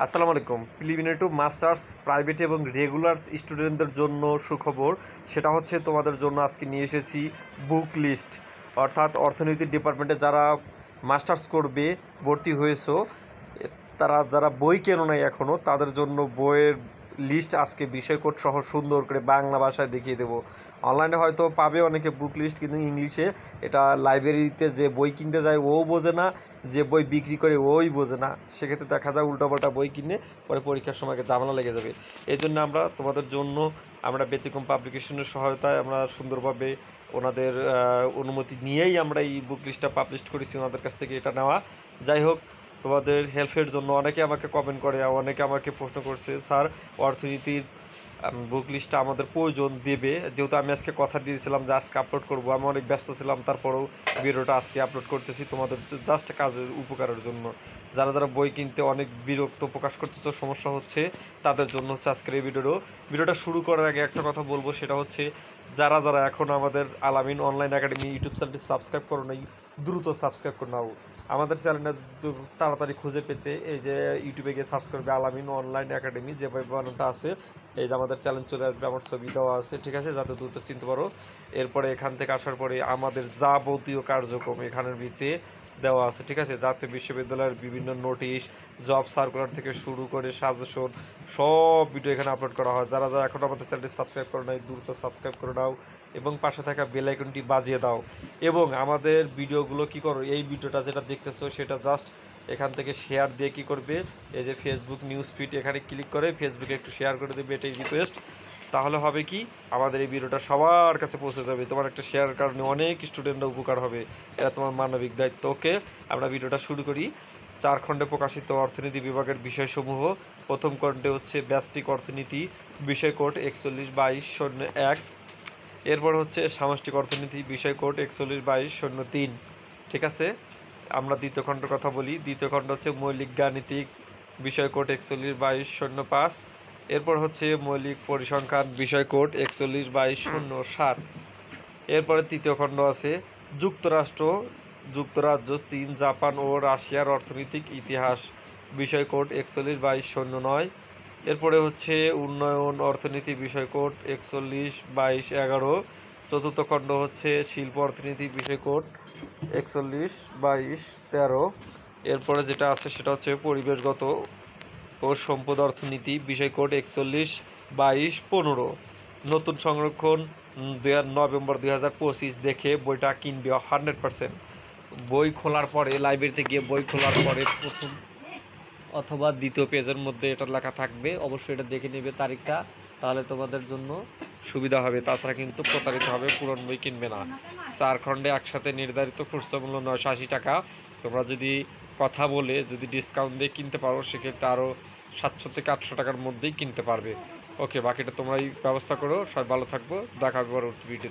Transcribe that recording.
আসসালামু আলাইকুম। Preliminary to masters private এবং রেগুলার স্টুডেন্টদের জন্য সুখবর, সেটা হচ্ছে তোমাদের জন্য আজকে নিয়ে এসেছি বুক লিস্ট। অর্থাৎ অর্থনীতি ডিপার্টমেন্টে যারা মাস্টার্স করবে ভর্তি হয়েছো, তারা যারা বই কেনো নাই এখনও, তাদের জন্য বইয়ের লিস্ট আজকে বিষয় কোড সহ সুন্দর করে বাংলা ভাষায় দেখিয়ে দেবো। অনলাইনে হয়তো পাবে অনেকে বুক লিস্ট, কিন্তু ইংলিশে এটা লাইব্রেরিতে যে বই কিনতে যায় ও বোঝে না, যে বই বিক্রি করে ওই বোঝে না। সেক্ষেত্রে দেখা যায় উল্টোপাল্টা বই কিনে পরে পরীক্ষার সময় ঝামেলা লেগে যাবে। এই জন্য আমরা তোমাদের জন্য ব্যতিক্রম পাবলিকেশনের সহায়তায় আমরা সুন্দরভাবে ওনাদের অনুমতি নিয়েই আমরা এই বুক লিস্টটা পাবলিশ করেছি, ওনাদের কাছ থেকে এটা নেওয়া। যাই হোক, তোমাদের হেল্পের জন্য অনেকে আমাকে কমেন্ট করে, অনেকে আমাকে প্রশ্ন করছে, স্যার অর্থনীতির বুক লিস্টটা আমাদের প্রয়োজন দেবে, যেহেতু আমি আজকে কথা দিয়েছিলাম যে আজকে আপলোড করব। আমি অনেক ব্যস্ত ছিলাম, তারপরেও ভিডিওটা আজকে আপলোড করতেছি তোমাদের জাস্ট কাজের উপকারের জন্য। যারা যারা বই কিনতে অনেক বিরক্ত প্রকাশ করতেছে, সমস্যা হচ্ছে, তাদের জন্য হচ্ছে আজকের এই ভিডিওটা শুরু করার আগে একটা কথা বলবো, সেটা হচ্ছে যারা যারা এখন আমাদের আলামিন অনলাইন একাডেমি ইউটিউব চ্যানেলটি সাবস্ক্রাইব করো নাই, দ্রুত সাবস্ক্রাইব করে নাও। আমাদের চ্যানেলটা তাড়াতাড়ি খুঁজে পেতে এই যে ইউটিউবে গিয়ে সার্চ করবে আলামিন অনলাইন একাডেমি, যে বানানটা আছে, এই যে আমাদের চ্যানেল চলে আসবে, আমার ছবি দেওয়া আছে, ঠিক আছে, যাতে দ্রুত চিনতে পারো। এরপরে এখান থেকে আসার পরে আমাদের যাবতীয় কার্যক্রম এখানের ভিত্তিতে দেওয়া আছে, ঠিক আছে। জাতীয় বিশ্ববিদ্যালয়ের বিভিন্ন নোটিশ, জব সার্কুলার থেকে শুরু করে সাজেশন, সব ভিডিও এখানে আপলোড করা হয়। যারা যারা এখন আমাদের চ্যানেলটি সাবস্ক্রাইব করে নাই, দ্রুত সাবস্ক্রাইব করে দাও এবং পাশে থাকা বেল আইকনটি বাজিয়ে দাও। এবং আমাদের ভিডিওগুলো কি করো, এই ভিডিওটা যেটা দেখতেছো সেটা জাস্ট এখান থেকে শেয়ার দিয়ে কি করবে, এই যে ফেসবুক নিউজ ফিড, এখানে ক্লিক করে ফেসবুকে একটু শেয়ার করে দেবে, এটাই রিকোয়েস্ট। তাহলে হবে কি, আমাদের এই ভিডিওটা সবার কাছে পৌঁছে যাবে। তোমার একটা শেয়ারের কারণে অনেক স্টুডেন্টরা উপকার হবে, এটা তোমার মানবিক দায়িত্ব। ওকে, আমরা ভিডিওটা শুরু করি। 4 খণ্ডে প্রকাশিত অর্থনীতি বিভাগের বিষয়সমূহ। প্রথম খণ্ডে হচ্ছে ব্যষ্টিক অর্থনীতি, বিষয় কোড 41/22/01। এরপর হচ্ছে সামষ্টিক অর্থনীতি, বিষয় কোড 41/22/03, ঠিক আছে। আমরা দ্বিতীয় খণ্ডের কথা বলি। দ্বিতীয় খণ্ড হচ্ছে মৌলিক গাণিতিক, বিষয় কোড 41/22/05। এরপর হচ্ছে মৌলিক পরিসংখ্যান, বিষয় কোড 41/22/07। এরপরে তৃতীয় খণ্ড আছে যুক্তরাজ্য, চীন, জাপান ও রাশিয়ার অর্থনৈতিক ইতিহাস, বিষয় কোড 41/22/09। এরপরে হচ্ছে উন্নয়ন অর্থনীতি, বিষয় কোড 41/22/11। চতুর্থ খণ্ড হচ্ছে শিল্প অর্থনীতি, বিষয় কোড 41/22/13। এরপরে যেটা আছে সেটা হচ্ছে পরিবেশগত ও সম্পদ অর্থনীতি, বিষয় কোড 41/22/15। নতুন সংরক্ষণ নভেম্বর 2025 দেখে বইটা কিনবে 100%। বই খোলার পরে, লাইব্রেরিতে গিয়ে বই খোলার পরে প্রথম অথবা দ্বিতীয় পেজের মধ্যে এটা লেখা থাকবে, অবশ্যই এটা দেখে নেবে তারিখটা, তাহলে তোমাদের জন্য সুবিধা হবে। তাছাড়া কিন্তু প্রতারিত হবে, পুরন বই কিনবে না। 4 খণ্ডে একসাথে নির্ধারিত খুচরা মূল্য 980 টাকা। তোমরা যদি কথা বলে যদি ডিসকাউন্ট দিয়ে কিনতে পারো, সেক্ষেত্রে আরও 700 থেকে 800 টাকার মধ্যেই কিনতে পারবে। ওকে, বাকিটা তোমরাই ব্যবস্থা করো। সবাই ভালো থাকবো, দেখা হবে পরবর্তী ভিডিওতে।